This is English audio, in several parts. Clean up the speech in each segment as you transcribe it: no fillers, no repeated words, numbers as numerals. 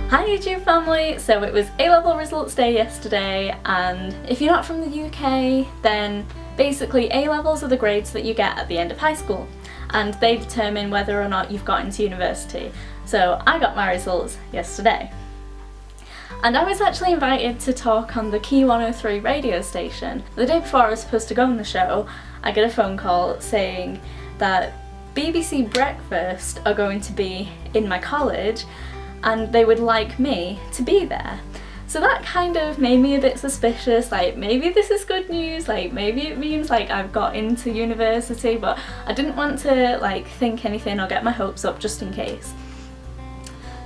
Hi YouTube family! So it was A-level results day yesterday, and if you're not from the UK then basically A-levels are the grades that you get at the end of high school and they determine whether or not you've got into university. So I got my results yesterday. And I was actually invited to talk on the Key 103 radio station. The day before I was supposed to go on the show, I get a phone call saying that BBC Breakfast are going to be in my college and they would like me to be there. So that kind of made me a bit suspicious, like maybe this is good news, like maybe it means like I've got into university, but I didn't want to like think anything or get my hopes up just in case.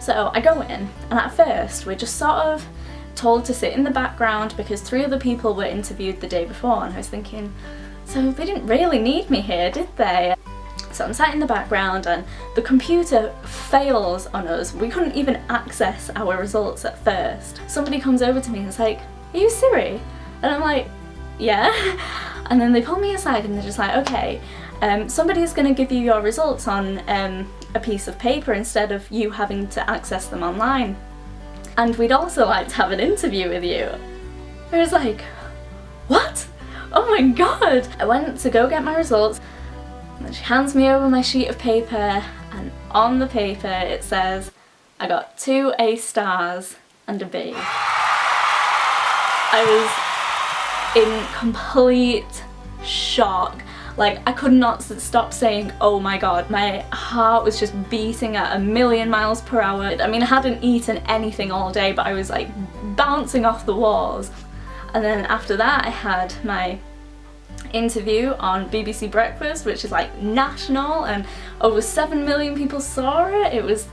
So I go in, and at first we're just sort of told to sit in the background because 3 other people were interviewed the day before, and I was thinking, so they didn't really need me here, did they? So I'm sat in the background and the computer fails on us. We couldn't even access our results at first. Somebody comes over to me and is like, "Are you Siri?" And I'm like, "Yeah." And then they pull me aside and they're just like, "Okay, somebody's going to give you your results on a piece of paper instead of you having to access them online. And we'd also like to have an interview with you." I was like, "What? Oh my god!" I went to go get my results. And she hands me over my sheet of paper, and on the paper it says I got 2 A stars and a B. I was in complete shock. Like, I could not stop saying, "Oh my god." My heart was just beating at 1,000,000 miles per hour. I mean, I hadn't eaten anything all day, but I was like bouncing off the walls. And then after that I had my interview on BBC Breakfast, which is like national, and over 7 million people saw it. It was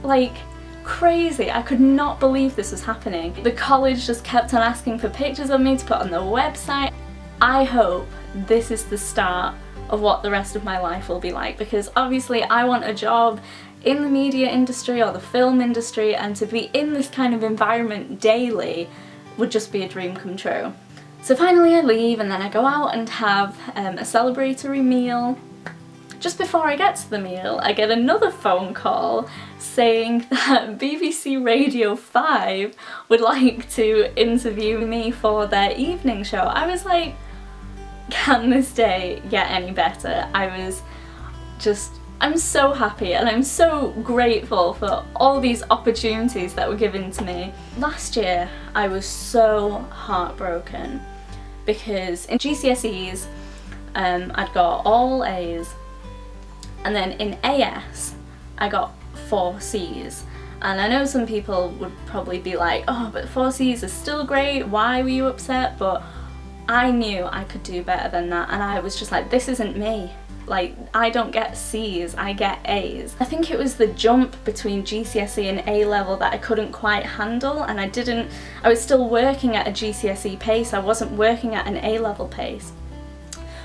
like crazy. I could not believe this was happening. The college just kept on asking for pictures of me to put on the website. I hope this is the start of what the rest of my life will be like, because obviously I want a job in the media industry or the film industry, and to be in this kind of environment daily would just be a dream come true. So finally I leave, and then I go out and have a celebratory meal. Just before I get to the meal, I get another phone call saying that BBC Radio 5 would like to interview me for their evening show. I was like, can this day get any better? I'm so happy, and I'm so grateful for all these opportunities that were given to me. Last year I was so heartbroken because in GCSEs I'd got all A's, and then in AS I got 4 C's. And I know some people would probably be like, "Oh, but 4 C's is still great, why were you upset?" But I knew I could do better than that, and I was just like, this isn't me. Like, I don't get C's, I get A's. I think it was the jump between GCSE and A-level that I couldn't quite handle, and I was still working at a GCSE pace, I wasn't working at an A-level pace.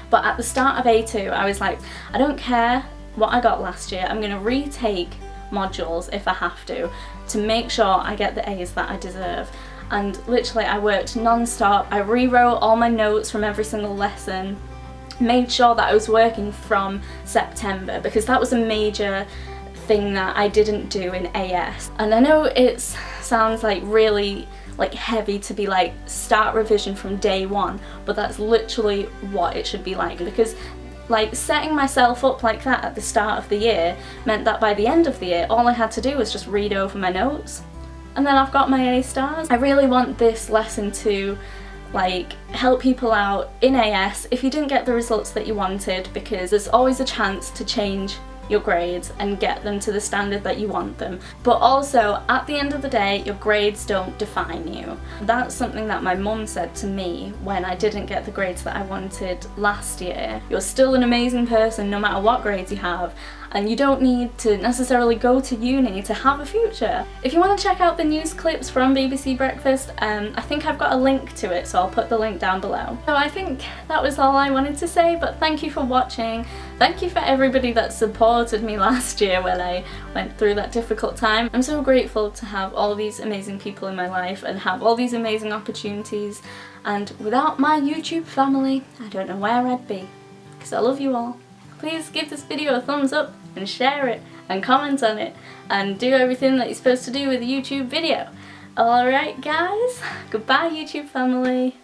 But at the start of A2, I was like, I don't care what I got last year, I'm gonna retake modules if I have to make sure I get the A's that I deserve. And literally I worked non-stop, I rewrote all my notes from every single lesson, made sure that I was working from September, because that was a major thing that I didn't do in AS. And I know it sounds like really like heavy to be like start revision from day 1, but that's literally what it should be like, because like setting myself up like that at the start of the year meant that by the end of the year all I had to do was just read over my notes, and then I've got my A stars. I really want this lesson to like help people out in AS if you didn't get the results that you wanted, because there's always a chance to change your grades and get them to the standard that you want them. But also, at the end of the day, your grades don't define you. That's something that my mum said to me when I didn't get the grades that I wanted last year. You're still an amazing person no matter what grades you have, and you don't need to necessarily go to uni to have a future. If you want to check out the news clips from BBC Breakfast, I think I've got a link to it, so I'll put the link down below. So I think that was all I wanted to say, but thank you for watching. Thank you for everybody that supported me last year when I went through that difficult time. I'm so grateful to have all these amazing people in my life and have all these amazing opportunities, and without my YouTube family, I don't know where I'd be, because I love you all. Please give this video a thumbs up and share it, and comment on it and do everything that you're supposed to do with a YouTube video. Alright guys, goodbye YouTube family.